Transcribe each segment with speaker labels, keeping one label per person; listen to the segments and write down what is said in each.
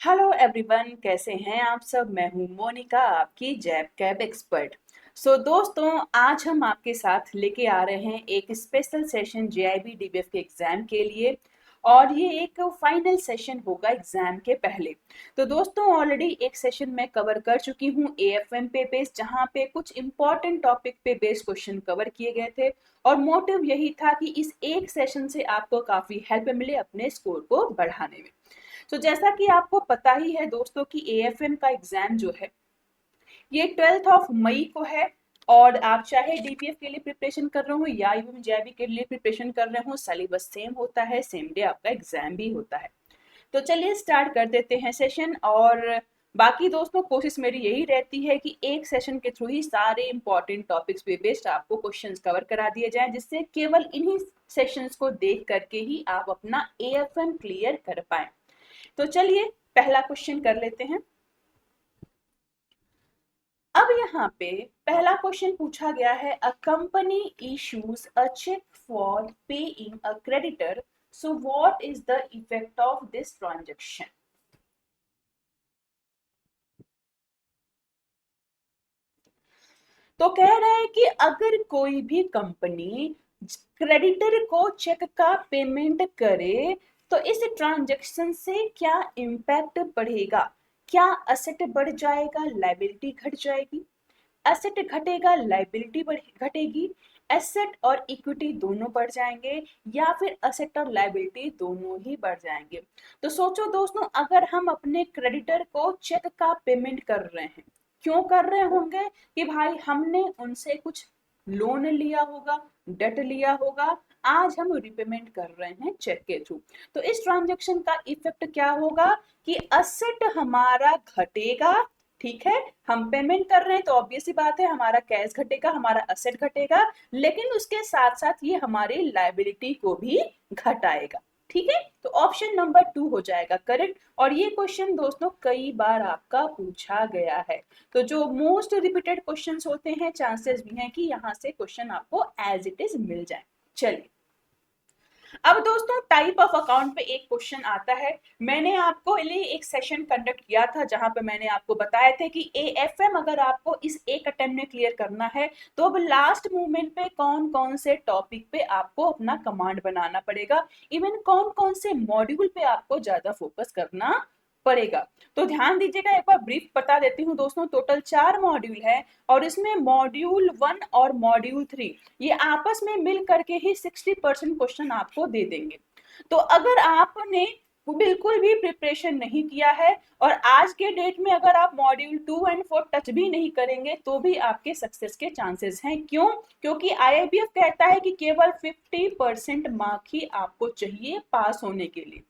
Speaker 1: Hello everyone, कैसे हैं आप सब। मैं हूं मोनिका, आपकी जैब कैब एक्सपर्ट। दोस्तों, आज हम आपके साथ लेके आ रहे हैं एक स्पेशल सेशन जेआईबी डीबीएफ के एग्जाम के लिए। और ये एक फाइनल सेशन होगा एग्जाम के पहले। तो दोस्तों, ऑलरेडी एक सेशन मैं कवर कर चुकी हूँ एएफएम पे बेस्ड, जहाँ पे कुछ इंपॉर्टेंट टॉपिक पे बेस्ड क्वेश्चन कवर किए गए थे। और मोटिव यही था कि इस एक सेशन से आपको काफी हेल्प मिले अपने स्कोर को बढ़ाने में। तो जैसा कि आपको पता ही है दोस्तों कि एएफएम का एग्जाम जो है ये 12 मई को है। और आप चाहे डीपीएफ के लिए प्रिपरेशन कर रहे हो या यूएम जेआईबी के लिए प्रिपरेशन कर रहे हो, सिलेबस सेम होता है, सेम डे आपका एग्जाम भी होता है। तो चलिए स्टार्ट कर देते हैं सेशन। और बाकी दोस्तों, कोशिश मेरी यही रहती है कि एक सेशन के थ्रू ही सारे इंपॉर्टेंट टॉपिक्स पे बेस्ड आपको क्वेश्चंस कवर करा दिए जाएं, जिससे केवल इन्हीं सेशंस को देख करके ही आप अपना एएफएम क्लियर कर पाएं। तो चलिए पहला क्वेश्चन कर लेते हैं। अब यहाँ पे पहला क्वेश्चन पूछा गया है, a company issues a cheque for paying a creditor, so what is the effect of this transaction. तो कह रहे हैं कि अगर कोई भी कंपनी क्रेडिटर को चेक का पेमेंट करे तो इस ट्रांजैक्शन से क्या इम्पैक्ट बढ़ेगा। क्या असेट बढ़ जाएगा, लायबिलिटी घट जाएगी। एसेट घटेगा, लायबिलिटी घटेगी। एसेट और इक्विटी दोनों बढ़ जाएंगे, या फिर एसेट और लायबिलिटी दोनों ही बढ़ जाएंगे। तो सोचो दोस्तों, अगर हम अपने क्रेडिटर को चेक का पेमेंट कर रहे हैं, क्यों कर रहे होंगे कि भाई हमने उनसे कुछ लोन लिया होगा, डेट लिया होगा, आज हम रिपेमेंट कर रहे हैं चेक के थ्रू। तो इस ट्रांजेक्शन का इफेक्ट क्या होगा कि असेट हमारा घटेगा। ठीक है, हम पेमेंट कर रहे हैं तो ऑब्वियस सी बात है हमारा कैश घटेगा, हमारा असेट घटेगा, लेकिन उसके साथ साथ ये हमारी लायबिलिटी को भी घटाएगा। ठीक है, तो ऑप्शन नंबर 2 हो जाएगा करेक्ट। और ये क्वेश्चन दोस्तों कई बार आपका पूछा गया है। तो जो मोस्ट रिपीटेड क्वेश्चंस होते हैं, चांसेस भी हैं कि यहाँ से क्वेश्चन आपको एज इट इज मिल जाए। चलिए, अब दोस्तों टाइप ऑफ अकाउंट पे एक क्वेश्चन आता है। मैंने आपको लिए एक सेशन कंडक्ट किया था जहां पे मैंने आपको बताया था कि एएफएम अगर आपको इस एक अटेम्प्ट में क्लियर करना है तो अब लास्ट मूवमेंट पे कौन कौन से टॉपिक पे आपको अपना कमांड बनाना पड़ेगा, इवन कौन कौन से मॉड्यूल पे आपको ज्यादा फोकस करना पड़ेगा। तो ध्यान दीजिएगा, एक बार ब्रीफ बता देती हूँ दोस्तों। टोटल 4 मॉड्यूल है और इसमें मॉड्यूल 1 और मॉड्यूल 3 ये आपस में मिल करके ही 60% क्वेश्चन आपको दे देंगे। तो अगर आपने बिल्कुल भी प्रिपरेशन नहीं किया है और आज के डेट में अगर आप मॉड्यूल 2 एंड 4 टच भी नहीं करेंगे तो भी आपके सक्सेस के चांसेस हैं। क्यों? क्योंकि आईआईबीएफ कहता है कि केवल 50% मार्क ही आपको चाहिए पास होने के लिए।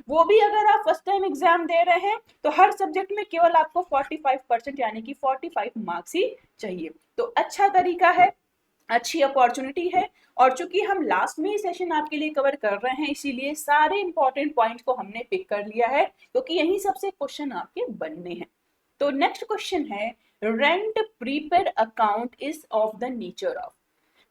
Speaker 1: वो भी अगर आप फर्स्ट टाइम एग्जाम दे रहे हैं तो हर सब्जेक्ट में केवल आपको 45% यानी कि 45 मार्क्स ही चाहिए। तो अच्छा तरीका है, अच्छी अपॉर्चुनिटी है। और चूंकि हम लास्ट में ही सेशन आपके लिए कवर कर रहे हैं, इसीलिए सारे इंपॉर्टेंट पॉइंट को हमने पिक कर लिया है, क्योंकि यही सबसे क्वेश्चन आपके बनने हैं। तो नेक्स्ट क्वेश्चन है, rent prepaid account is of the nature of.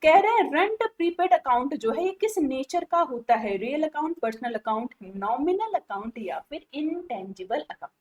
Speaker 1: कह रहे हैं रेंट प्रीपेड अकाउंट जो है ये किस नेचर का होता है, real account, personal account, nominal account या फिर इनटेंजिबल अकाउंट।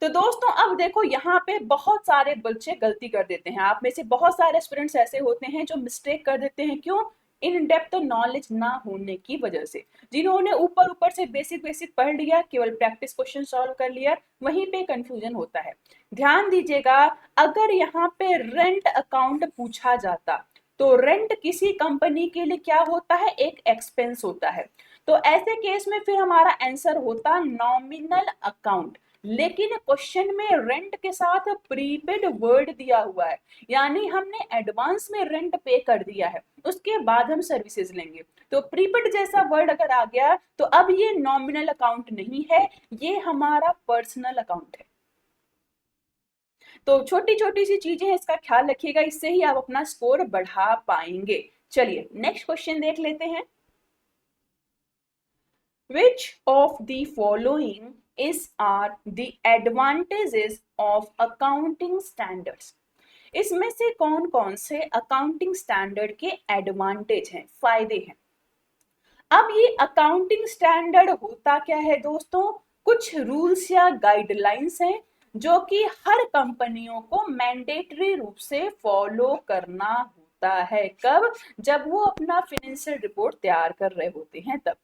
Speaker 1: तो दोस्तों अब देखो, यहाँ पे बहुत सारे बच्चे गलती कर देते हैं। आप में से बहुत सारे स्टूडेंट्स ऐसे होते हैं जो मिस्टेक कर देते हैं। क्यों? इन डेप्थ नॉलेज ना होने की वजह से। जिन्होंने ऊपर ऊपर से बेसिक बेसिक पढ़ लिया, केवल प्रैक्टिस क्वेश्चन सॉल्व कर लिया, वहीं पे कंफ्यूजन होता है। ध्यान दीजिएगा, अगर यहाँ पे रेंट अकाउंट पूछा जाता तो रेंट किसी कंपनी के लिए क्या होता है, एक एक्सपेंस होता है। तो ऐसे केस में फिर हमारा आंसर होता नॉमिनल अकाउंट। लेकिन क्वेश्चन में रेंट के साथ प्रीपेड वर्ड दिया हुआ है, यानी हमने एडवांस में रेंट पे कर दिया है, उसके बाद हम सर्विसेज लेंगे। तो प्रीपेड जैसा वर्ड अगर आ गया तो अब ये नॉमिनल अकाउंट नहीं है, ये हमारा पर्सनल अकाउंट है। तो छोटी छोटी सी चीजें हैं, इसका ख्याल रखिएगा, इससे ही आप अपना स्कोर बढ़ा पाएंगे। चलिए नेक्स्ट क्वेश्चन देख लेते हैं। Which of the following is are the advantages of accounting standards? इसमें से कौन कौन से अकाउंटिंग स्टैंडर्ड के एडवांटेज हैं, फायदे हैं। अब ये अकाउंटिंग स्टैंडर्ड होता क्या है दोस्तों? कुछ रूल्स या गाइडलाइंस हैं जो कि हर कंपनियों को मैंडेटरी रूप से फॉलो करना होता है। कब? जब वो अपना फाइनेंशियल रिपोर्ट तैयार कर रहे होते हैं तब।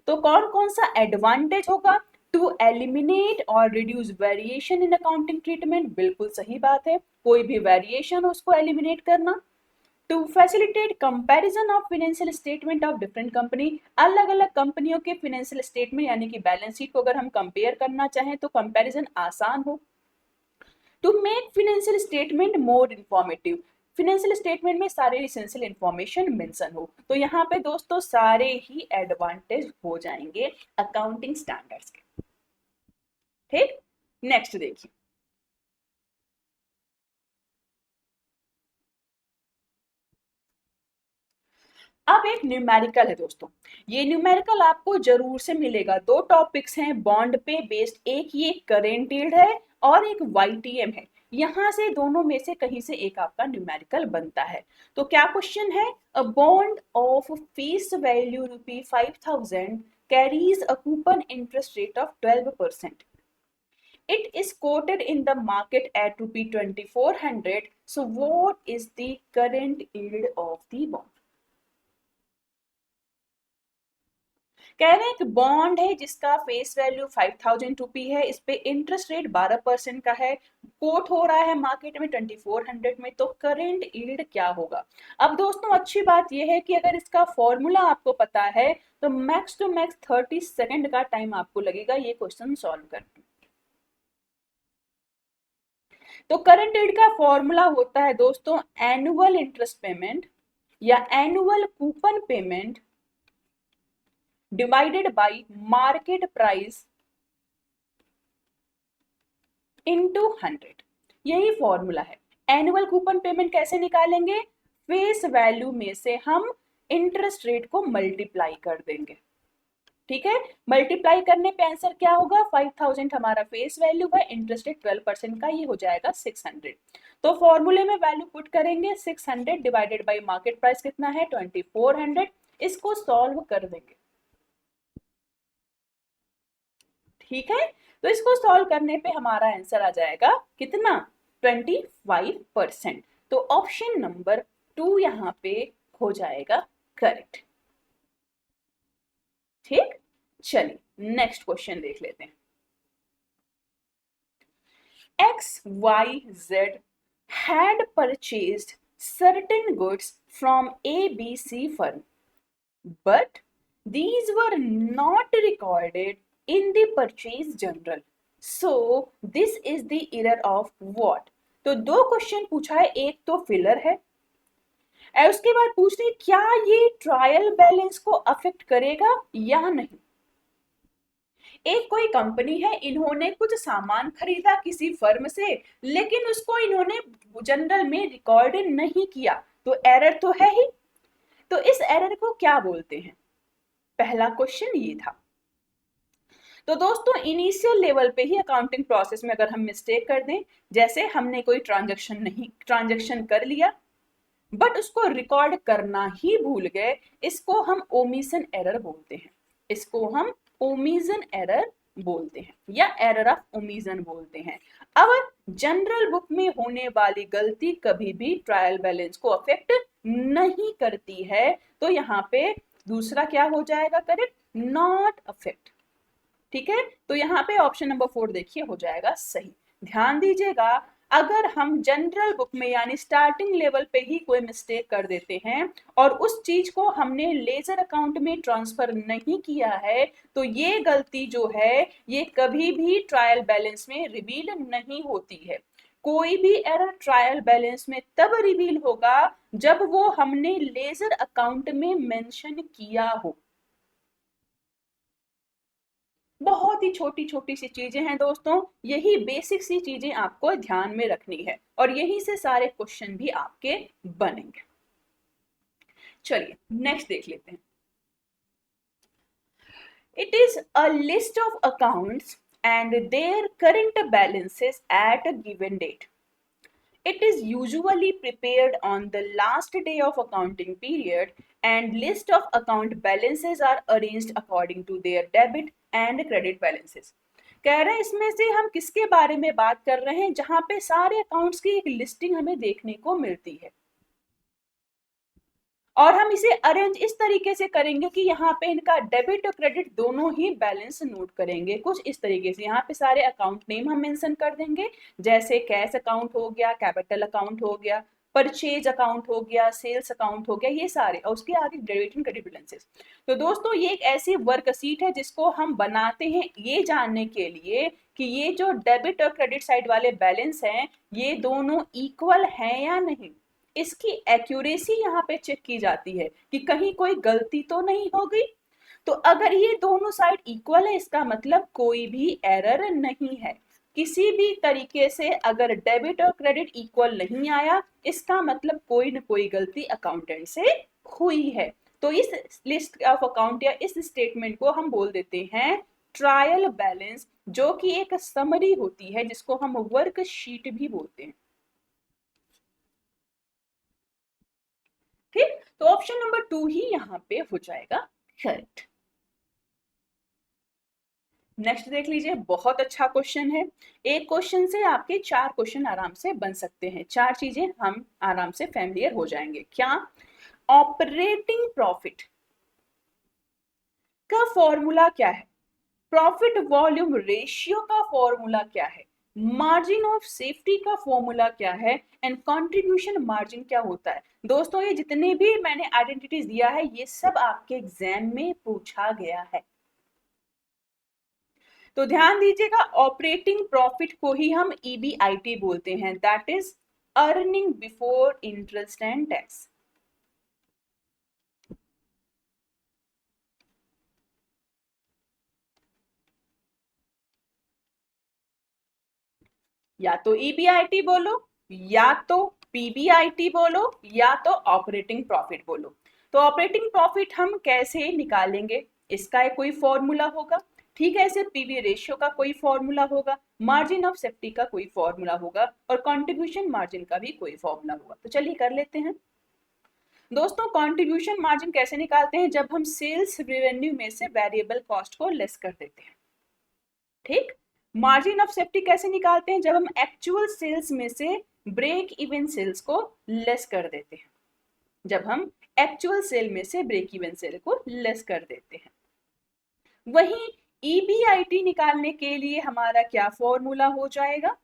Speaker 1: तो कौन कौन सा एडवांटेज होगा? टू एलिमिनेट और reduce variation in accounting treatment, बिल्कुल सही बात है, कोई भी वेरिएशन हो उसको एलिमिनेट करना। To facilitate comparison of financial statement of different company, अलग अलग कंपनियों के फाइनेंशियल स्टेटमेंट यानी कि बैलेंस शीट को अगर हम कंपेयर करना चाहें तो कंपैरिजन आसान हो। To make financial statement more informative, financial statement में सारे इसेंशियल इंफॉर्मेशन मेंशन हो। तो यहाँ पे दोस्तों सारे ही एडवांटेज हो जाएंगे अकाउंटिंग स्टैंडर्ड्स के। ठीक, नेक्स्ट देखिए। अब एक न्यूमेरिकल है दोस्तों, ये न्यूमेरिकल आपको जरूर से मिलेगा। दो टॉपिक्स हैं बॉन्ड पे बेस्ड, एक ये करेंट यील्ड है और एक वाईटीएम है। यहां से दोनों में से कहीं से एक आपका न्यूमेरिकल बनता है। तो क्या क्वेश्चन है? A bond of face value rupee 5000 carries a coupon interest rate of 12%. It is quoted in the market at rupee 2400. So what is the current yield of the bond? कह रहे हैं कि bond है जिसका face value 5000 रुपी है, इस पे interest rate 12% का है, कोट हो रहा है मार्केट में 2400 में, तो करेंट यील्ड क्या होगा? अब दोस्तों अच्छी बात यह है कि अगर इसका फॉर्मूला आपको पता है तो मैक्स टू मैक्स 30 सेकेंड का टाइम आपको लगेगा ये क्वेश्चन सॉल्व करने में। तो करंट यील्ड का फॉर्मूला होता है दोस्तों एनुअल इंटरेस्ट पेमेंट या annual coupon payment divided by market price into 100, यही फॉर्मूला है। एनुअल कूपन पेमेंट कैसे निकालेंगे? फेस वैल्यू में से हम इंटरेस्ट रेट को मल्टीप्लाई कर देंगे। ठीक है, मल्टीप्लाई करने पे आंसर क्या होगा? 5000 हमारा फेस वैल्यू है, इंटरेस्ट रेट 12% का, ये हो जाएगा 600। तो फॉर्मूले में वैल्यू पुट करेंगे, 600 डिवाइडेड बाय मार्केट प्राइस कितना है 2400, इसको सॉल्व कर देंगे। ठीक है, तो इसको सॉल्व करने पे हमारा आंसर आ जाएगा कितना? 25%। तो ऑप्शन नंबर 2 यहां पे हो जाएगा करेक्ट। ठीक, चलिए नेक्स्ट क्वेश्चन देख लेते हैं। XYZ had purchased certain goods from ABC firm, but these were not recorded in the purchase journal. So this is the error of what? तो दो क्वेश्चन पूछा है, एक तो फिलर है और उसके बाद पूछ रही क्या ये ट्रायल बैलेंस को अफेक्ट करेगा या नहीं। एक कोई कंपनी है, इन्होंने कुछ सामान खरीदा किसी फर्म से, लेकिन उसको इन्होंने जनरल में रिकॉर्ड नहीं किया, तो एरर तो है ही। तो इस एरर को क्या बोलते हैं? पहला क्वेश्चन ये था। तो दोस्तों इनिशियल लेवल पे ही अकाउंटिंग प्रोसेस में अगर हम मिस्टेक कर दें, जैसे हमने कोई ट्रांजैक्शन कर लिया बट उसको रिकॉर्ड करना ही भूल गए, इसको हम ओमिशन एरर बोलते हैं। इसको हम ओमिशन एरर बोलते हैं या एरर ऑफ ओमिशन बोलते हैं। अब जनरल बुक में होने वाली गलती कभी भी ट्रायल बैलेंस को अफेक्ट नहीं करती है, तो यहाँ पे दूसरा क्या हो जाएगा करेक्ट? Not affect. ठीक है, तो यहाँ पे ऑप्शन नंबर 4 देखिए हो जाएगा सही। ध्यान दीजिएगा, अगर हम जनरल बुक में यानी स्टार्टिंग लेवल पे ही कोई मिस्टेक कर देते हैं और उस चीज को हमने लेजर अकाउंट में ट्रांसफर नहीं किया है, तो ये गलती जो है ये कभी भी ट्रायल बैलेंस में रिवील नहीं होती है। कोई भी एरर ट्रायल बैलेंस में तब रिवील होगा जब वो हमने लेजर अकाउंट में मेंशन किया हो। बहुत ही छोटी छोटी सी चीजें हैं दोस्तों, यही बेसिक सी चीजें आपको ध्यान में रखनी है और यही से सारे क्वेश्चन भी आपके बनेंगे। चलिए नेक्स्ट देख लेते हैं। It is a list of accounts and their current balances at a given date. It is usually prepared on the last day of accounting period and list of account balances are arranged according to their debit and credit balances. कह रहे हैं इसमें से हम किसके बारे में बात कर रहे हैं, जहां पे सारे अकाउंट्स की एक लिस्टिंग हमें देखने को मिलती है, और हम इसे अरेंज इस तरीके से करेंगे कि यहाँ पे इनका डेबिट और क्रेडिट दोनों ही बैलेंस नोट करेंगे कुछ इस तरीके से। यहाँ पे सारे अकाउंट नेम हम मेंशन कर देंगे, जैसे कैश अकाउंट हो गया, कैपिटल अकाउंट हो गया, परचेज अकाउंट हो गया, सेल्स अकाउंट हो गया, ये सारे, और उसके आगे डेबिट एंड क्रेडिट बैलेंसेस। तो दोस्तों ये एक ऐसी वर्कशीट है जिसको हम बनाते हैं ये जानने के लिए कि ये जो डेबिट और क्रेडिट साइड वाले बैलेंस हैं ये दोनों इक्वल हैं या नहीं। इसकी एक्यूरेसी यहाँ पे चेक की जाती है कि कहीं कोई गलती तो नहीं हो गई। तो अगर ये दोनों साइड इक्वल है इसका मतलब कोई भी एरर नहीं है। किसी भी तरीके से अगर डेबिट और क्रेडिट इक्वल नहीं आया इसका मतलब कोई न कोई गलती अकाउंटेंट से हुई है। तो इस लिस्ट ऑफ अकाउंट या इस स्टेटमेंट को हम बोल देते हैं ट्रायल बैलेंस, जो कि एक समरी होती है जिसको हम वर्कशीट भी बोलते हैं। ठीक, तो ऑप्शन नंबर 2 ही यहाँ पे हो जाएगा करेक्ट। नेक्स्ट देख लीजिए, बहुत अच्छा क्वेश्चन है। एक क्वेश्चन से आपके 4 क्वेश्चन आराम से बन सकते हैं, 4 चीजें हम आराम से फैमिलियर हो जाएंगे। क्या? ऑपरेटिंग प्रॉफिट का फॉर्मूला क्या है, प्रॉफिट वॉल्यूम रेशियो का फॉर्मूला क्या है, मार्जिन ऑफ सेफ्टी का फॉर्मूला क्या है, एंड कंट्रीब्यूशन मार्जिन क्या होता है। दोस्तों ये जितने भी मैंने आइडेंटिटीज दिया है ये सब आपके एग्जाम में पूछा गया है। तो ध्यान दीजिएगा, ऑपरेटिंग प्रॉफिट को ही हम ईबीआईटी बोलते हैं, that is earning before interest and tax. या तो ईबीआईटी बोलो, या तो पीबीआईटी बोलो, या तो ऑपरेटिंग प्रॉफिट बोलो। तो ऑपरेटिंग प्रॉफिट हम कैसे निकालेंगे, इसका एक कोई फॉर्मूला होगा, ठीक है, ऐसे पीवी रेशियो का कोई फॉर्मूला होगा, मार्जिन ऑफ सेफ्टी का कोई फॉर्मूला होगा, और कंट्रीब्यूशन मार्जिन का भी कोई फॉर्मूला होगा। तो चलिए कर लेते हैं। दोस्तों कंट्रीब्यूशन मार्जिन कैसे निकालते हैं, जब हम सेल्स रेवेन्यू में से वेरिएबल कॉस्ट को लेस कर देते हैं। ठीक, मार्जिन ऑफ सेफ्टी कैसे निकालते हैं, जब हम एक्चुअल सेल्स में से ब्रेक इवन सेल्स को लेस कर देते हैं, जब हम एक्चुअल सेल में से ब्रेक इवन सेल को लेस कर देते हैं। वहीं ईबीआईटी निकालने के लिए हमारा क्या फॉर्मूला हो जाएगा,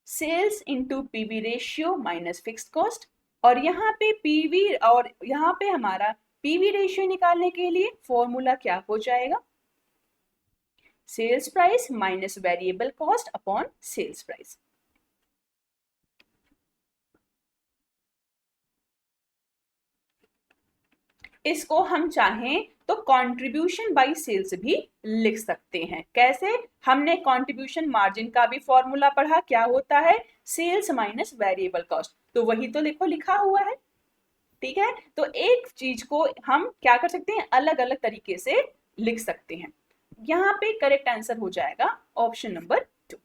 Speaker 1: sales into PV ratio minus fix cost, और यहाँ पे पीवी और यहाँ पे हमारा पीवी रेशियो निकालने के लिए फॉर्मूला क्या हो जाएगा, sales price minus variable cost upon sales price. इसको हम चाहें तो कंट्रीब्यूशन बाय सेल्स भी लिख सकते हैं। कैसे? हमने कंट्रीब्यूशन मार्जिन का भी फॉर्मूला पढ़ा, क्या होता है, सेल्स माइनस वेरिएबल कॉस्ट, तो वही तो देखो लिखा हुआ है। ठीक है, तो एक चीज को हम क्या कर सकते हैं, अलग अलग तरीके से लिख सकते हैं। यहाँ पे करेक्ट आंसर हो जाएगा ऑप्शन नंबर 2।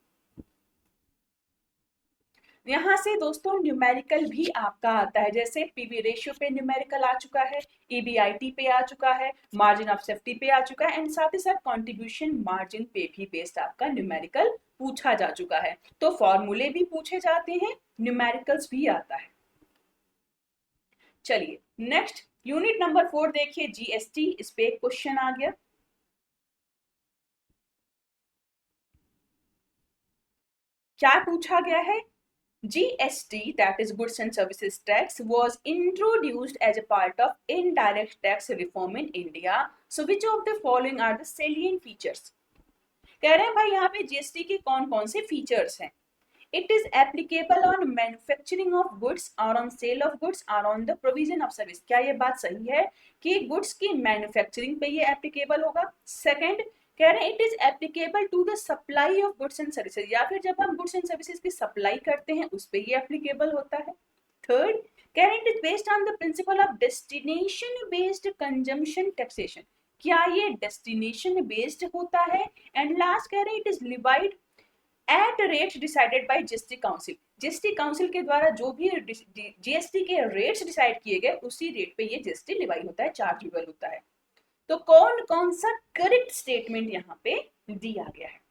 Speaker 1: यहाँ से दोस्तों न्यूमेरिकल भी आपका आता है, जैसे पीवी रेशियो पे न्यूमेरिकल आ चुका है, ईबीआईटी पे आ चुका है, मार्जिन ऑफ सेफ्टी पे आ चुका है, एंड साथ ही साथ कंट्रीब्यूशन मार्जिन पे भी बेस्ड आपका न्यूमेरिकल पूछा जा चुका है। तो फॉर्मूले भी पूछे जाते हैं, न्यूमेरिकल्स भी आता है। चलिए नेक्स्ट यूनिट नंबर 4 देखिए, जीएसटी, इस पे एक क्वेश्चन आ गया। क्या पूछा गया है, GST, that is Goods and Services Tax, was introduced as a part of indirect tax reform in India. So which of the following are the salient features? कह रहे हैं भाई यहाँ पे जीएसटी के कौन कौन से फीचर्स हैं। It is applicable on manufacturing of goods or on sale of goods or on the provision of service. क्या ये बात सही है कि गुड्स की मैन्युफैक्चरिंग पे ये एप्लीकेबल होगा। सेकंड, कह रहे हैं it is applicable to the supply of goods and services, या फिर जब हम गुड्स एंड सर्विसेज की सप्लाई करते हैं उस पर ये एप्लीकेबल होता है। थर्ड, कह रहे हैं it is based on the principle of destination based consumption taxation, क्या ये डेस्टिनेशन बेस्ड होता है। एंड लास्ट कह रहे हैं it is levied at rate decided by GST council, GST council के द्वारा जो भी जीएसटी के रेट्स डिसाइड किए गए उसी रेट पे ये जीएसटी लिवाई होता है, चार्जेबल होता है। तो कौन कौन सा करेक्ट स्टेटमेंट यहाँ पे दिया गया है?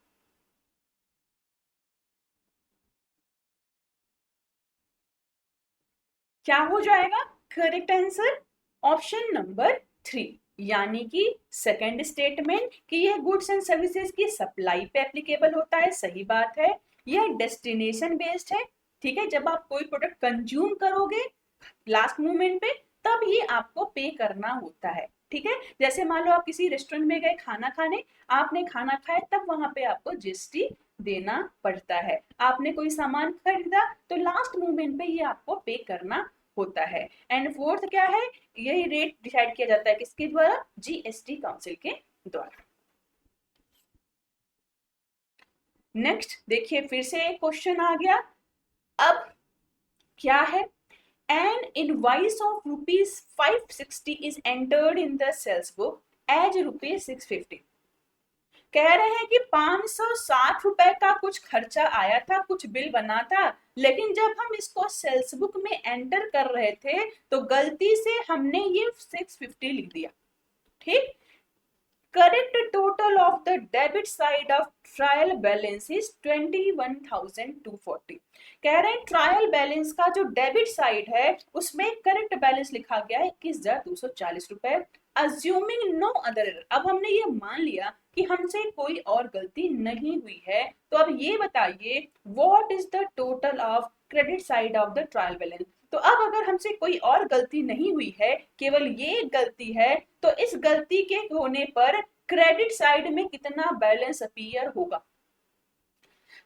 Speaker 1: क्या हो जाएगा करेक्ट आंसर? ऑप्शन नंबर 3, यानी कि सेकंड स्टेटमेंट कि यह गुड्स एंड सर्विसेज की सप्लाई पे एप्लीकेबल होता है, सही बात है। यह डेस्टिनेशन बेस्ड है, ठीक है, जब आप कोई प्रोडक्ट कंज्यूम करोगे लास्ट मोमेंट पे तब ये आपको पे करना होता है, ठीक है। जैसे मान लो आप किसी रेस्टोरेंट में गए खाना खाने, आपने खाना खाया तब वहां पे आपको जीएसटी देना पड़ता है। आपने कोई सामान खरीदा तो लास्ट मोमेंट पे ये आपको पे करना होता है। एंड फोर्थ क्या है, यही रेट डिसाइड किया जाता है किसके द्वारा? जीएसटी काउंसिल के द्वारा। नेक्स्ट देखिए, फिर से एक क्वेश्चन आ गया। अब क्या है, an invoice of rupees 560 is entered in the sales book as rupees 650। कह रहे हैं कि 560 रुपए का कुछ खर्चा आया था, कुछ बिल बना था, लेकिन जब हम इसको सेल्स बुक में एंटर कर रहे थे तो गलती से हमने ये 650 लिख दिया, ठीक। Correct total of the debit side of trial balance is 21,240। कह रहे हैं ट्रायल बैलेंस का जो डेबिट साइड है उसमें करेक्ट बैलेंस लिखा गया है 21,240 रुपए। अज्यूमिंग नो अदर एरर, अब हमने ये मान लिया कि हमसे कोई और गलती नहीं हुई है, तो अब ये बताइए what is the total of credit side of the trial balance. तो अब अगर हमसे कोई और गलती नहीं हुई है, केवल ये गलती है, तो इस गलती के होने पर क्रेडिट साइड में कितना बैलेंस अपीयर होगा?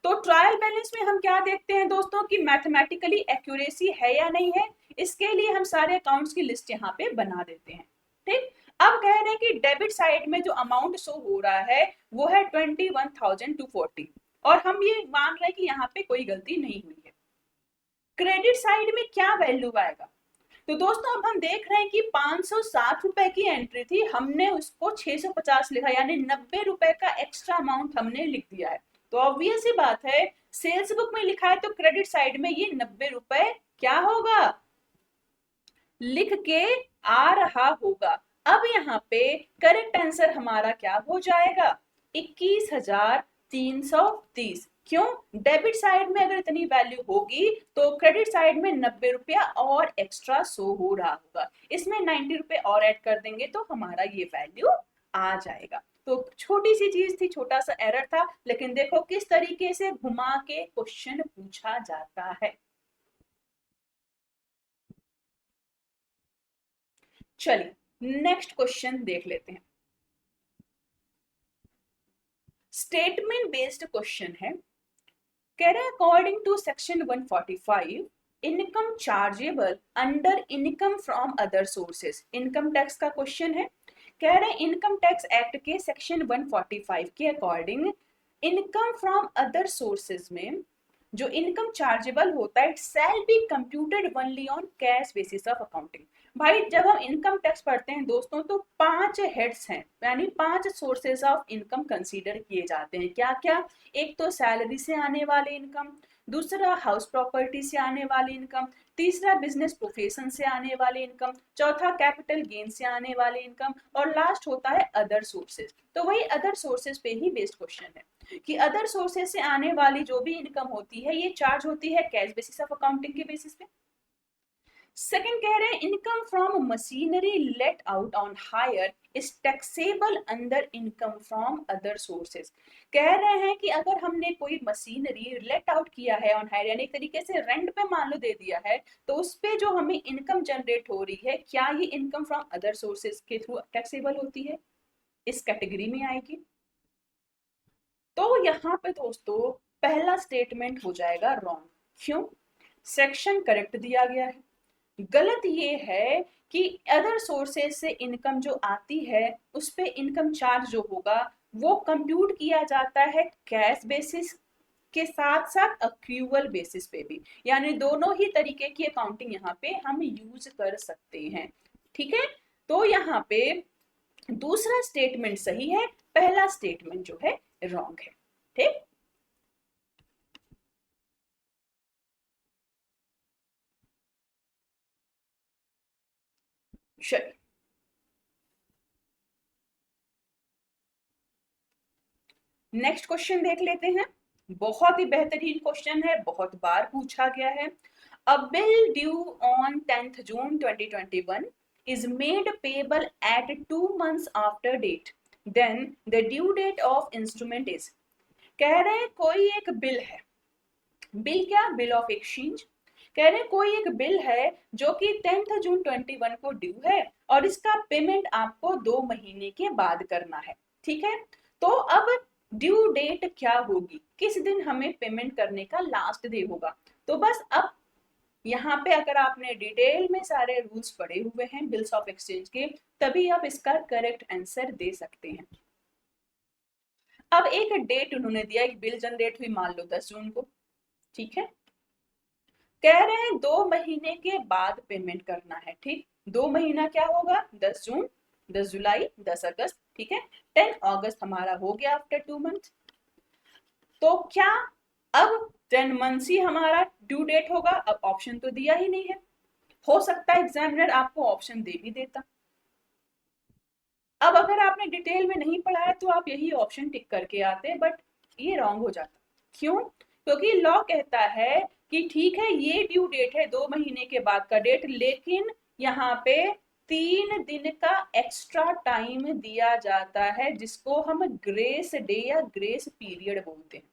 Speaker 1: तो ट्रायल बैलेंस में हम क्या देखते हैं दोस्तों कि मैथमेटिकली एक्यूरेसी है या नहीं है, इसके लिए हम सारे अकाउंट्स की लिस्ट यहाँ पे बना देते हैं, ठीक। अब कह रहे हैं कि डेबिट साइड में जो अमाउंट शो हो रहा है वो है 21,240, और हम ये मान रहे हैं कि यहाँ पे कोई गलती नहीं हुई है। क्रेडिट साइड में क्या वैल्यू आएगा? तो दोस्तों अब हम देख रहे हैं कि 560 रुपए की एंट्री थी, हमने उसको 650 लिखा, यानी 90 रुपए का एक्स्ट्रा अमाउंट हमने लिख दिया है। तो ऑब्वियस ही बात है, सेल्स बुक में लिखा है तो क्रेडिट साइड में ये 90 रुपए क्या होगा, लिख के आ रहा होगा। अब यहाँ पे करेक्ट आंसर हमारा क्या हो जाएगा? 21,330। क्यों? डेबिट साइड में अगर इतनी वैल्यू होगी तो क्रेडिट साइड में 90 रुपया और एक्स्ट्रा शो हो रहा होगा, इसमें 90 रुपए और ऐड कर देंगे तो हमारा ये वैल्यू आ जाएगा। तो छोटी सी चीज थी, छोटा सा एरर था, लेकिन देखो किस तरीके से घुमा के क्वेश्चन पूछा जाता है। चलिए नेक्स्ट क्वेश्चन देख लेते हैं। स्टेटमेंट बेस्ड क्वेश्चन है, कह रहे हैं according to section 145 income chargeable under income from other sources, income tax का क्वेश्चन है। कह रहे हैं इनकम टैक्स एक्ट के सेक्शन 145 के according income from other sources में जो इनकम चार्जेबल होता है it shall be computed only on cash basis of accounting. भाई जब हम इनकम टैक्स पढ़ते हैं दोस्तों तो 5 हेड्स हैं, यानी 5 सोर्सेज ऑफ इनकम कंसीडर किए जाते हैं। क्या क्या? एक तो सैलरी से आने वाले इनकम, दूसरा हाउस प्रॉपर्टी से आने वाली इनकम, तीसरा बिजनेस प्रोफेशन से आने वाली इनकम, चौथा कैपिटल गेन से आने वाली इनकम, और लास्ट होता है अदर सोर्सेज। तो वही अदर सोर्सेज पे ही बेस्ड क्वेश्चन है कि अदर सोर्सेज से आने वाली जो भी इनकम होती है ये चार्ज होती है कैश बेसिस ऑफ अकाउंटिंग के बेसिस पे। सेकंड कह रहे हैं income from machinery let out on hire is taxable under income from other sources. कह रहे हैं कि अगर हमने कोई मशीनरी लेट आउट किया है ऑन हायर, यानी एक तरीके से रेंट पे मान लो दे दिया है, तो उस पे जो हमें इनकम जनरेट हो रही है क्या ये इनकम फ्रॉम अदर सोर्सेज के थ्रू टैक्सेबल होती है, इस कैटेगरी में आएगी। तो यहाँ पे दोस्तों पहला स्टेटमेंट हो जाएगा रॉन्ग। क्यों? सेक्शन करेक्ट दिया गया है, गलत ये है कि अदर सोर्सेज से इनकम जो आती है उस पे इनकम चार्ज जो होगा वो कंप्यूट किया जाता है कैश बेसिस के साथ साथ अक्रूवल बेसिस पे भी, यानी दोनों ही तरीके की अकाउंटिंग यहाँ पे हम यूज कर सकते हैं, ठीक है। तो यहाँ पे दूसरा स्टेटमेंट सही है, पहला स्टेटमेंट जो है रॉन्ग है, ठीक। चलिए नेक्स्ट क्वेश्चन देख लेते हैं। बहुत ही बेहतरीन क्वेश्चन है, बहुत बार पूछा गया है। अ bill due on 10th June 2021 is made payable at 2 months after date, then the due date of instrument is। कह रहे हैं कोई एक बिल है, बिल क्या, बिल ऑफ एक्सचेंज। कह रहे हैं कोई एक बिल है जो कि 10th जून 21 को ड्यू है और इसका पेमेंट आपको 2 महीने के बाद करना है, ठीक है। तो अब ड्यू डेट क्या होगी, किस दिन हमें पेमेंट करने का लास्ट डे होगा। तो बस अब यहाँ पे अगर आपने डिटेल में सारे रूल्स पढ़े हुए हैं बिल्स ऑफ एक्सचेंज के, तभी आप इसका करेक्ट आंसर दे सकते हैं। अब एक डेट उन्होंने दिया, एक बिल जनरेट हुई मान लो 10 जून को, ठीक है। कह रहे हैं 2 महीने के बाद पेमेंट करना है, ठीक। 2 महीना क्या होगा, 10 जून, 10 जुलाई, 10 अगस्त, ठीक है। 10 अगस्त हमारा हो गया आफ्टर 2 मंथ। तो क्या अब 10 मंथ्स ही हमारा ड्यू डेट होगा। अब ऑप्शन तो दिया ही नहीं है, हो सकता है एग्जामिनर आपको ऑप्शन दे भी देता। अब अगर आपने डिटेल में नहीं पढ़ा है तो आप यही ऑप्शन टिक करके आते, बट ये रॉन्ग हो जाता। क्यों, क्योंकि लॉ कहता है कि ठीक है ये ड्यू डेट है 2 महीने के बाद का डेट, लेकिन यहाँ पे 3 दिन का एक्स्ट्रा टाइम दिया जाता है जिसको हम ग्रेस डे या ग्रेस पीरियड बोलते हैं।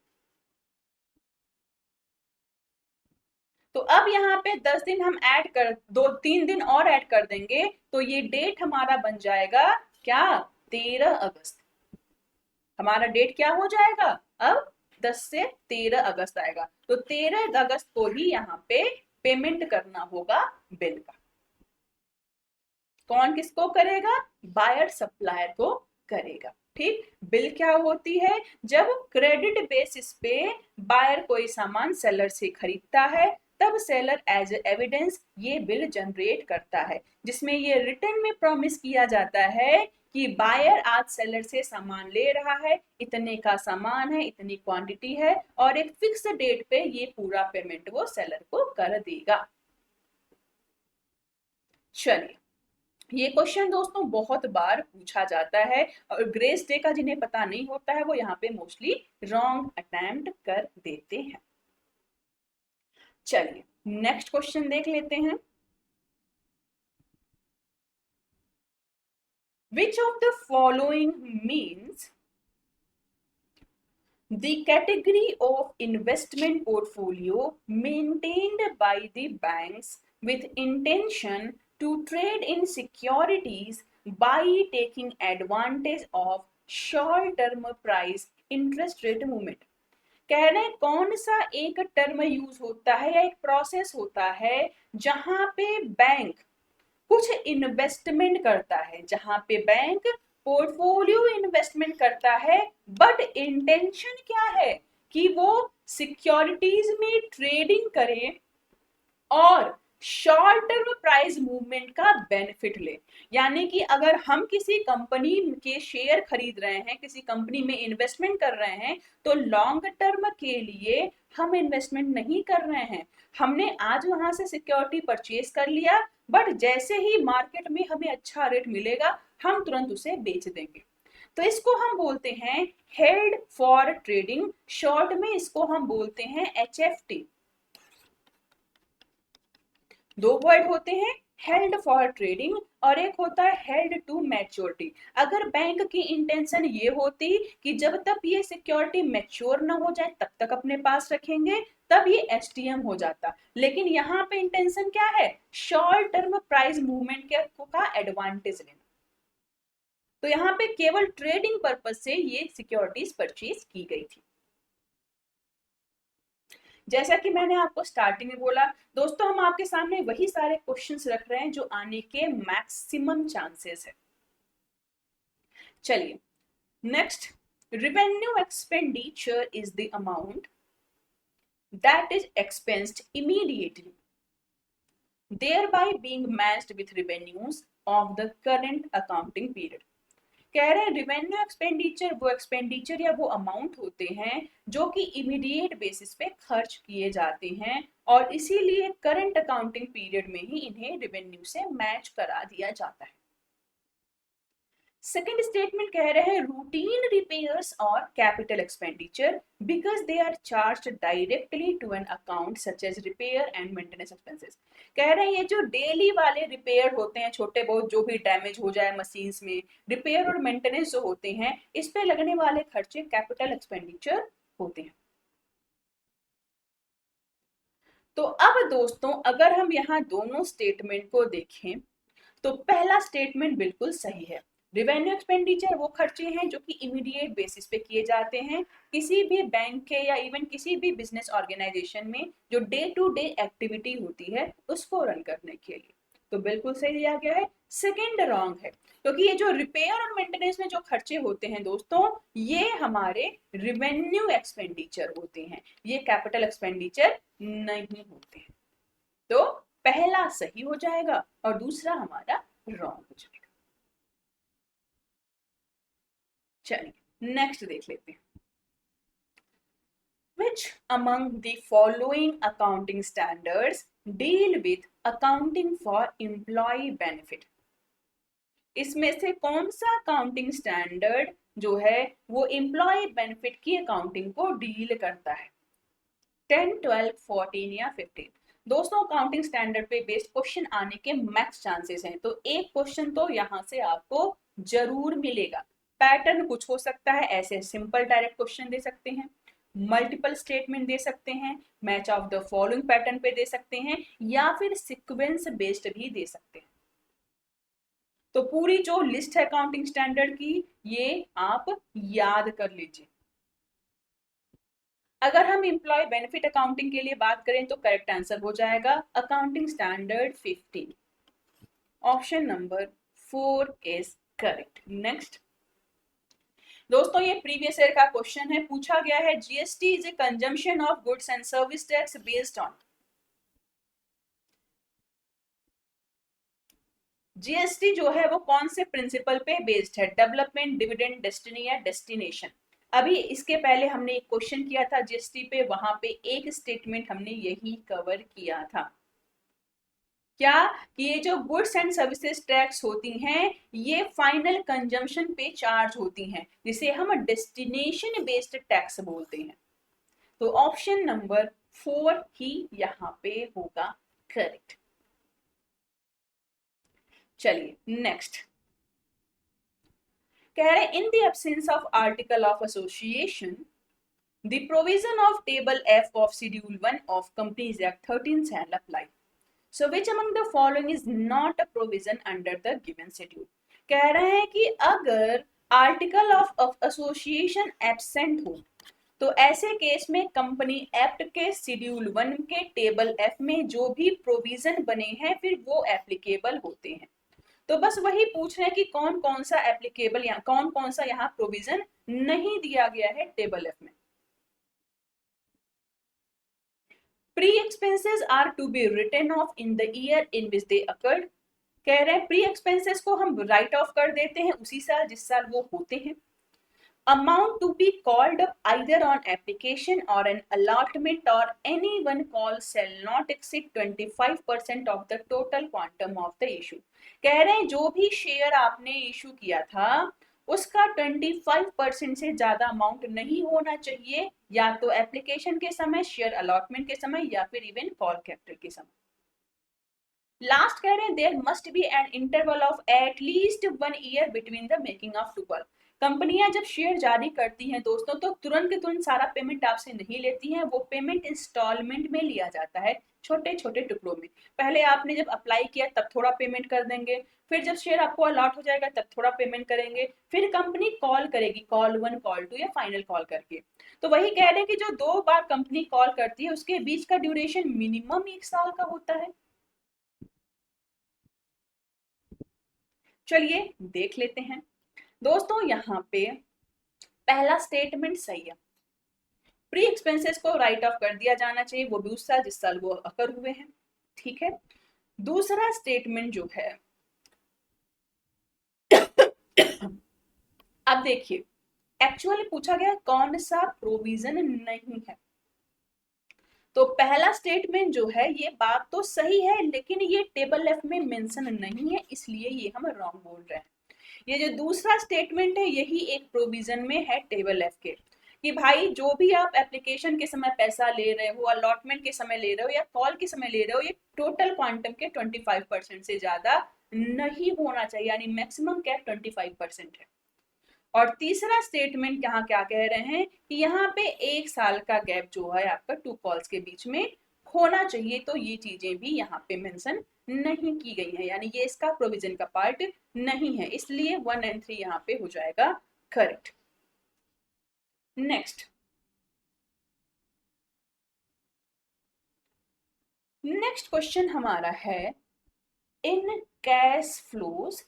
Speaker 1: तो अब यहाँ पे 10 दिन हम ऐड कर, 2-3 दिन और ऐड कर देंगे तो ये डेट हमारा बन जाएगा क्या, 13 अगस्त। हमारा डेट क्या हो जाएगा, अब 10 से 13 अगस्त आएगा। तो 13 अगस्त को ही यहाँ पे पेमेंट करना होगा बिल का। कौन किसको करेगा, बायर सप्लायर को करेगा, ठीक। बिल क्या होती है, जब क्रेडिट बेसिस पे बायर कोई सामान सेलर से खरीदता है तब सेलर एज एविडेंस ये बिल जनरेट करता है, जिसमें ये रिटर्न में प्रॉमिस किया जाता है कि बायर आज सेलर से सामान ले रहा है, इतने का सामान है, इतनी क्वांटिटी है, और एक फिक्स डेट पे ये पूरा पेमेंट वो सेलर को कर देगा। चलिए, ये क्वेश्चन दोस्तों बहुत बार पूछा जाता है और ग्रेस डे का जिन्हें पता नहीं होता है वो यहाँ पे मोस्टली रॉन्ग अटेम्प्ट कर देते हैं। चलिए नेक्स्ट क्वेश्चन देख लेते हैं। Which of the following means the category of investment portfolio maintained by the banks with intention to trade in securities by taking advantage of short term price interest rate movement। कह रहे हैं कौन सा एक term use होता है या एक प्रोसेस होता है जहां पे बैंक कुछ इन्वेस्टमेंट करता है, जहां पे बैंक पोर्टफोलियो इन्वेस्टमेंट करता है, बट इंटेंशन क्या है कि वो सिक्योरिटीज में ट्रेडिंग करे और शॉर्ट टर्म प्राइस मूवमेंट का बेनिफिट ले। यानी कि अगर हम किसी कंपनी के शेयर खरीद रहे हैं, किसी कंपनी में इन्वेस्टमेंट कर रहे हैं, तो लॉन्ग टर्म के लिए हम इन्वेस्टमेंट नहीं कर रहे हैं। हमने आज वहां से सिक्योरिटी परचेज कर लिया, बट जैसे ही मार्केट में हमें अच्छा रेट मिलेगा हम तुरंत उसे बेच देंगे। तो इसको हम बोलते हैं हेल्ड फॉर ट्रेडिंग, शॉर्ट में इसको हम बोलते हैं HFT। दो वर्ड होते हैं, हेल्ड फॉर ट्रेडिंग और एक होता है हेल्ड टू मैच्योरिटी। अगर बैंक की इंटेंशन ये होती कि जब तक ये सिक्योरिटी मैच्योर ना हो जाए तब तक अपने पास रखेंगे, तब ये STM हो जाता। लेकिन यहाँ पे इंटेंशन क्या है, शॉर्ट टर्म प्राइस मूवमेंट का एडवांटेज लेना। तो यहाँ पे केवल ट्रेडिंग पर्पज से ये सिक्योरिटीज परचेज की गई थी। जैसा कि मैंने आपको स्टार्टिंग में बोला दोस्तों, हम आपके सामने वही सारे क्वेश्चंस रख रहे हैं जो आने के मैक्सिमम चांसेस है। चलिए next, revenue expenditure is the amount that is expensed immediately, thereby being matched with revenues of the current accounting period। कह रहे हैं रेवेन्यू एक्सपेंडिचर वो एक्सपेंडिचर या वो अमाउंट होते हैं जो कि इमीडिएट बेसिस पे खर्च किए जाते हैं और इसीलिए करंट अकाउंटिंग पीरियड में ही इन्हें रेवेन्यू से मैच करा दिया जाता है। सेकेंड स्टेटमेंट कह रहे हैं रूटीन रिपेयर्स और capital expenditure because they are charge directly to an account such as repair and maintenance expenses. कह रहे हैं ये जो डेली वाले रिपेयर होते हैं, छोटे बहुत जो भी डैमेज हो जाए मशीन्स में, रिपेयर और मेंटेनेंस जो होते हैं, इस पे लगने वाले खर्चे कैपिटल एक्सपेंडिचर होते हैं। तो अब दोस्तों अगर हम यहाँ दोनों स्टेटमेंट को देखें तो पहला स्टेटमेंट बिल्कुल सही है। रिवेन्यू एक्सपेंडिचर वो खर्चे हैं जो कि इमीडिएट बेसिस पे किए जाते हैं किसी भी बैंक के या इवन किसी भी बिजनेस ऑर्गेनाइजेशन में, जो डे टू डे एक्टिविटी होती है उसको रन करने के लिए। तो बिल्कुल सही दिया गया है। सेकेंड रॉन्ग है, क्योंकि ये जो रिपेयर और मेंटेनेंस में जो खर्चे होते हैं दोस्तों, ये हमारे रिवेन्यू एक्सपेंडिचर होते हैं, ये कैपिटल एक्सपेंडिचर नहीं होते हैं। तो पहला सही हो जाएगा और दूसरा हमारा रॉन्ग हो जाएगा। चलिए नेक्स्ट देख लेते हैं। Which among the following accounting standards deal with accounting for employee benefit? इसमें से कौन सा अकाउंटिंग स्टैंडर्ड जो है वो एम्प्लॉय बेनिफिट की अकाउंटिंग को डील करता है? 10, 12, 14 या 15? दोस्तों अकाउंटिंग स्टैंडर्ड पे बेस्ड क्वेश्चन आने के मैक्स चांसेस हैं, तो एक क्वेश्चन तो यहाँ से आपको जरूर मिलेगा। पैटर्न कुछ हो सकता है, ऐसे सिंपल डायरेक्ट क्वेश्चन दे सकते हैं, मल्टीपल स्टेटमेंट दे सकते हैं, match of the following pattern पे दे सकते हैं, या फिर सीक्वेंस बेस्ड भी दे सकते हैं। तो पूरी जो लिस्ट है अकाउंटिंग स्टैंडर्ड की, ये आप याद कर लीजिए। अगर हम एम्प्लॉय बेनिफिट अकाउंटिंग के लिए बात करें तो करेक्ट आंसर हो जाएगा accounting standard 15। Option number 4 is correct. Next दोस्तों ये प्रीवियस ईयर का क्वेश्चन है, पूछा गया है GST is a consumption of goods and service tax based on. GST जो है वो कौन से प्रिंसिपल पे बेस्ड है? डेवलपमेंट, डिविडेंड, डेस्टिनी या डेस्टिनेशन? अभी इसके पहले हमने एक क्वेश्चन किया था जीएसटी पे, वहां पे एक स्टेटमेंट हमने यही कवर किया था। क्या कि ये जो गुड्स एंड सर्विसेज टैक्स होती हैं ये फाइनल कंजम्पशन पे चार्ज होती हैं, जिसे हम डेस्टिनेशन बेस्ड टैक्स बोलते हैं। तो ऑप्शन नंबर 4 ही यहाँ पे होगा करेक्ट। चलिए नेक्स्ट कह रहे in the absence of article of association the provision of table F of schedule 1 of Companies Act 13 shall apply. So which among the following is not a provision under the given schedule? कह रहे हैं कि अगर article of association absent हो तो ऐसे case में company act के शेड्यूल 1 के टेबल एफ में जो भी प्रोविजन बने हैं फिर वो एप्लीकेबल होते हैं। तो बस वही पूछ रहे हैं कि कौन कौन सा एप्लीकेबल या कौन कौन सा यहाँ प्रोविजन नहीं दिया गया है टेबल एफ में। Pre expenses are to be written off in the year in which they occurred. कह रहे हैं प्री एक्सपेंसेस को हम राइट ऑफ कर देते हैं उसी साल जिस साल वो होते हैं। Amount to be called up either on application or an allotment or any one call shall not exceed 25% of the total quantum of the issue। कह रहे हैं जो भी शेयर आपने इशू किया था उसका 25% से ज्यादा अमाउंट नहीं होना चाहिए, या तो एप्लीकेशन के समय, शेयर अलॉटमेंट के समय, या फिर इवन कॉल कैपिटल के समय। लास्ट कह रहे हैं there must be an interval of at least 1 year between the making of two call. कंपनियां जब शेयर जारी करती हैं दोस्तों तो तुरंत के तुरंत सारा पेमेंट आपसे नहीं लेती हैं, वो पेमेंट इंस्टॉलमेंट में लिया जाता है, छोटे छोटे टुकड़ों में। पहले आपने जब अप्लाई किया तब थोड़ा पेमेंट कर देंगे, फिर जब शेयर आपको अलॉट हो जाएगा तब थोड़ा पेमेंट करेंगे, फिर कंपनी कॉल करेगी, कॉल 1 कॉल 2 या फाइनल कॉल करके। तो वही कह रहे हैं कि जो 2 बार कंपनी कॉल करती है उसके बीच का ड्यूरेशन मिनिमम 1 साल का होता है। चलिए देख लेते हैं दोस्तों, यहाँ पे पहला स्टेटमेंट सही है, प्री एक्सपेंसेस को राइट ऑफ कर दिया जाना चाहिए, वो भी उस साल जिस साल वो अकर हुए हैं, ठीक है। दूसरा स्टेटमेंट जो है अब देखिए एक्चुअली पूछा गया कौन सा प्रोविजन नहीं है। तो पहला स्टेटमेंट जो है ये बात तो सही है लेकिन ये टेबल एफ में मेंशन नहीं है, इसलिए ये हम रॉन्ग बोल रहे हैं। ये जो दूसरा स्टेटमेंट है यही एक प्रोविजन में है टेबल एफ के, कि भाई जो भी आप एप्लीकेशन के समय पैसा ले रहे हो, अलॉटमेंट के समय ले रहे हो या कॉल के समय ले रहे हो, ये टोटल क्वांटम के 25% से ज्यादा नहीं होना चाहिए, यानी मैक्सिमम कैप 25% है। और तीसरा स्टेटमेंट यहाँ क्या कह रहे हैं कि यहाँ पे 1 साल का गैप जो है आपका 2 कॉल्स के बीच में होना चाहिए, तो ये चीजें भी यहाँ पे मेंशन नहीं की गई है, यानी ये इसका प्रोविजन का पार्ट नहीं है, इसलिए 1 और 3 यहाँ पे हो जाएगा करेक्ट। नेक्स्ट क्वेश्चन हमारा है, in cash flows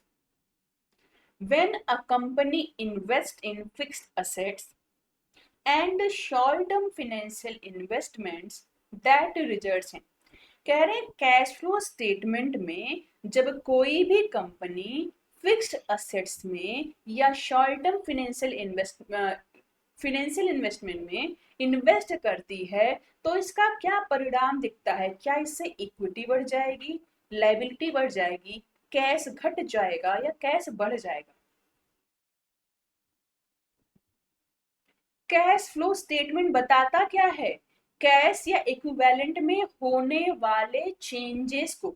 Speaker 1: when a company invests in fixed assets and short-term financial investments that results in, कह रहे हैं कैश फ्लो स्टेटमेंट में जब कोई भी कंपनी फिक्स्ड असेट्स में या शॉर्ट टर्म फाइनेंशियल इन्वेस्टमेंट में इन्वेस्ट करती है, तो इसका क्या परिणाम दिखता है, क्या इससे इक्विटी बढ़ जाएगी, लायबिलिटी बढ़ जाएगी, कैश घट जाएगा या कैश बढ़ जाएगा। कैश फ्लो स्टेटमेंट बताता क्या है, कैश या इक्विवेलेंट में होने वाले चेंजेस को,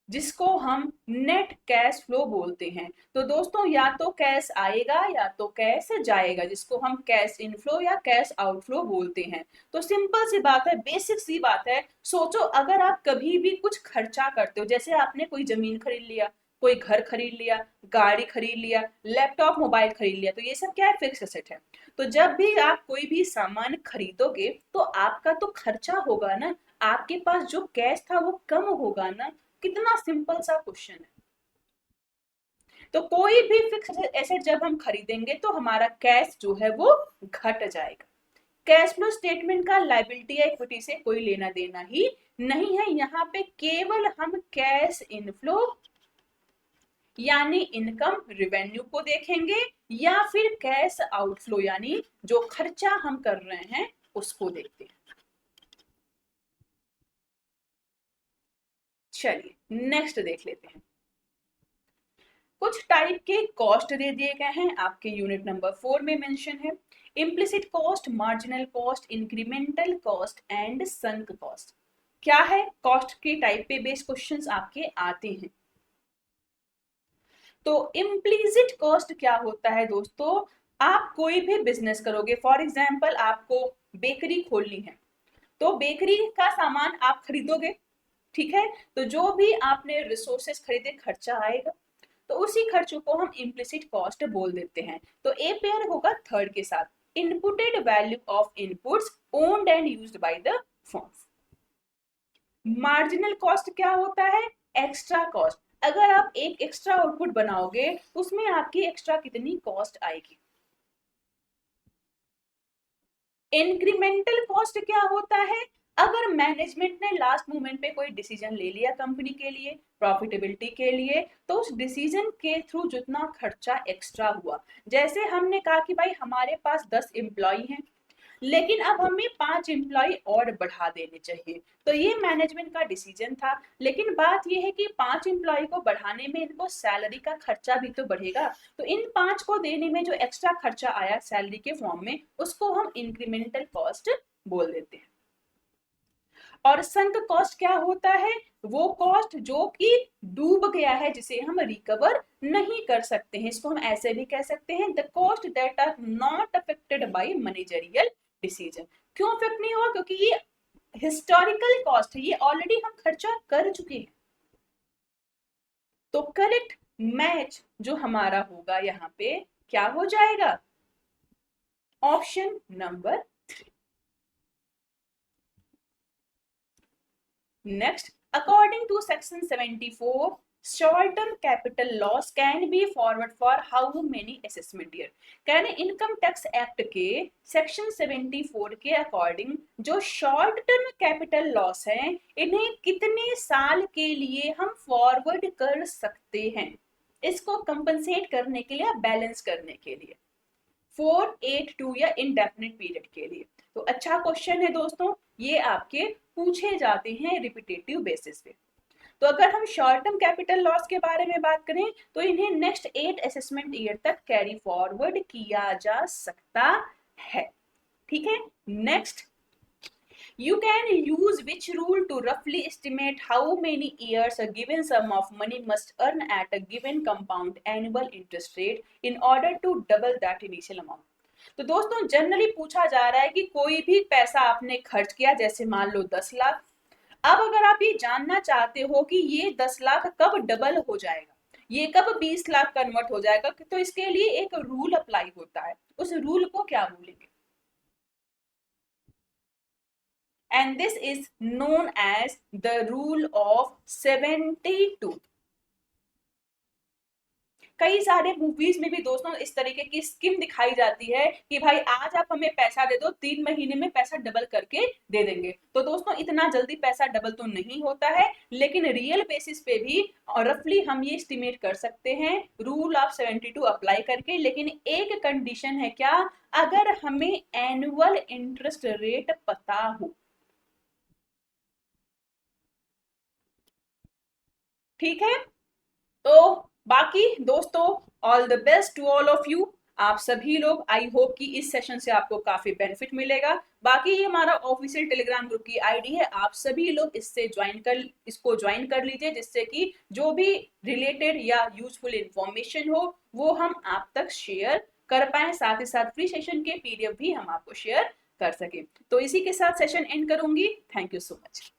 Speaker 1: जिसको हम नेट कैश फ्लो बोलते हैं। तो दोस्तों या तो कैश आएगा या तो कैश जाएगा, जिसको हम कैश इनफ्लो या कैश आउटफ्लो बोलते हैं। तो सिंपल सी बात है, बेसिक सी बात है। सोचो अगर आप कभी भी कुछ खर्चा करते हो, जैसे आपने कोई जमीन खरीद लिया, कोई घर खरीद लिया, गाड़ी खरीद लिया, लैपटॉप मोबाइल खरीद लिया, तो ये सब क्या है, फिक्स एसेट है। तो जब भी आप कोई भी सामान खरीदोगे तो आपका तो खर्चा होगा ना, आपके पास जो कैश था वो कम होगा ना। कितना सिंपल सा क्वेश्चन है। तो कोई भी फिक्स एसेट जब हम खरीदेंगे तो हमारा कैश जो है वो घट जाएगा। कैश फ्लो स्टेटमेंट का लायबिलिटी या इक्विटी से कोई लेना देना ही नहीं है, यहाँ पे केवल हम कैश इनफ्लो यानी इनकम रेवेन्यू को देखेंगे या फिर कैश आउटफ्लो यानी जो खर्चा हम कर रहे हैं उसको देखते हैं। चलिए नेक्स्ट देख लेते हैं। कुछ टाइप के कॉस्ट दे दिए गए हैं, आपके यूनिट नंबर 4 में मेंशन है। Implicit cost, marginal cost, incremental cost and sunk cost. क्या है, कॉस्ट के टाइप पे बेस्ड क्वेश्चंस आपके आते हैं। तो इम्प्लिसिट कॉस्ट क्या होता है दोस्तों, आप कोई भी बिजनेस करोगे, फॉर एग्जाम्पल आपको बेकरी खोलनी है, तो बेकरी का सामान आप खरीदोगे, ठीक है। तो जो भी आपने रिसोर्सेस खरीदे खर्चा आएगा, तो उसी खर्चों को हम इम्प्लिसिट कॉस्ट बोल देते हैं। तो ए पेयर होगा थर्ड के साथ, inputted value of inputs owned and used by the firm. Marginal cost क्या होता है, एक्स्ट्रा कॉस्ट। अगर आप एक एक्स्ट्रा आउटपुट बनाओगे उसमें आपकी एक्स्ट्रा कितनी कॉस्ट आएगी। इंक्रीमेंटल कॉस्ट क्या होता है, अगर मैनेजमेंट ने लास्ट मोमेंट पे कोई डिसीजन ले लिया कंपनी के लिए, प्रॉफिटेबिलिटी के लिए, तो उस डिसीजन के थ्रू जितना खर्चा एक्स्ट्रा हुआ, जैसे हमने कहा कि भाई हमारे पास 10 एम्प्लॉय हैं लेकिन अब हमें 5 एम्प्लॉय और बढ़ा देने चाहिए, तो ये मैनेजमेंट का डिसीजन था। लेकिन बात ये है कि 5 एम्प्लॉय को बढ़ाने में इनको सैलरी का खर्चा भी तो बढ़ेगा, तो इन 5 को देने में जो एक्स्ट्रा खर्चा आया सैलरी के फॉर्म में, उसको हम इंक्रीमेंटल कॉस्ट बोल देते हैं। और संक कॉस्ट क्या होता है, वो कॉस्ट जो कि डूब गया है, जिसे हम रिकवर नहीं कर सकते हैं। इसको हम ऐसे भी कह सकते हैं, the cost that are not affected by managerial decision. क्यों अफेक्ट नहीं हुआ, क्योंकि ये हिस्टोरिकल कॉस्ट है, ये ऑलरेडी हम खर्चा कर चुके हैं। तो करेक्ट मैच जो हमारा होगा यहाँ पे क्या हो जाएगा, option number 3। Next, according to section 74, short-term capital loss can be forward for how many assessment year? कह रहे इनकम टैक्स एक्ट के सेक्शन 74 के अकॉर्डिंग जो शॉर्ट टर्म कैपिटल लॉस है, इन्हें कितने साल के लिए हम फॉरवर्ड कर सकते हैं, इसको कंपनसेट करने के लिए या बैलेंस करने के लिए, 4, 8, 2 या इनडेफिनेट पीरियड के लिए। तो अच्छा क्वेश्चन है दोस्तों, ये आपके पूछे जाते हैं रिपीटेटिव बेसिस पे। तो अगर हम शॉर्ट टर्म कैपिटल लॉस के बारे में बात करें तो इन्हें नेक्स्ट 8 असेसमेंट ईयर तक कैरी फॉरवर्ड किया जा सकता है। ठीक है, next, you can use which rule to roughly estimate how many years a given sum of money must earn at a given compound annual interest rate in order to double that initial amount? तो दोस्तों generally पूछा जा रहा है कि कोई भी पैसा आपने खर्च किया, जैसे मान लो 10 लाख, अब अगर आप ये जानना चाहते हो कि ये 10 लाख कब डबल हो जाएगा, ये कब 20 लाख कन्वर्ट हो जाएगा, तो इसके लिए एक रूल अप्लाई होता है। उस रूल को क्या बोलेंगे? and this is known as the rule of 72। कई सारे मूवीज में भी दोस्तों इस तरीके की स्कीम दिखाई जाती है कि भाई आज आप हमें पैसा दे दो, 3 महीने में पैसा डबल करके दे देंगे। तो दोस्तों इतना जल्दी पैसा डबल तो नहीं होता है, लेकिन रियल बेसिस पे भी रफली हम ये एस्टिमेट कर सकते हैं रूल ऑफ 72 अप्लाई करके। लेकिन एक कंडीशन है, क्या? अगर हमें एनुअल इंटरेस्ट रेट पता हो। ठीक है, तो बाकी दोस्तों, all the best to all of you, आप सभी लोग। आई होप कि इस सेशन से आपको काफी बेनिफिट मिलेगा। बाकी ये हमारा ऑफिशियल टेलीग्राम ग्रुप की आईडी है, आप सभी लोग इसको ज्वाइन कर लीजिए, जिससे कि जो भी रिलेटेड या यूजफुल इंफॉर्मेशन हो वो हम आप तक शेयर कर पाए, साथ ही साथ फ्री सेशन के पीडीएफ भी हम आपको शेयर कर सके। तो इसी के साथ सेशन एंड करूंगी। Thank you so much.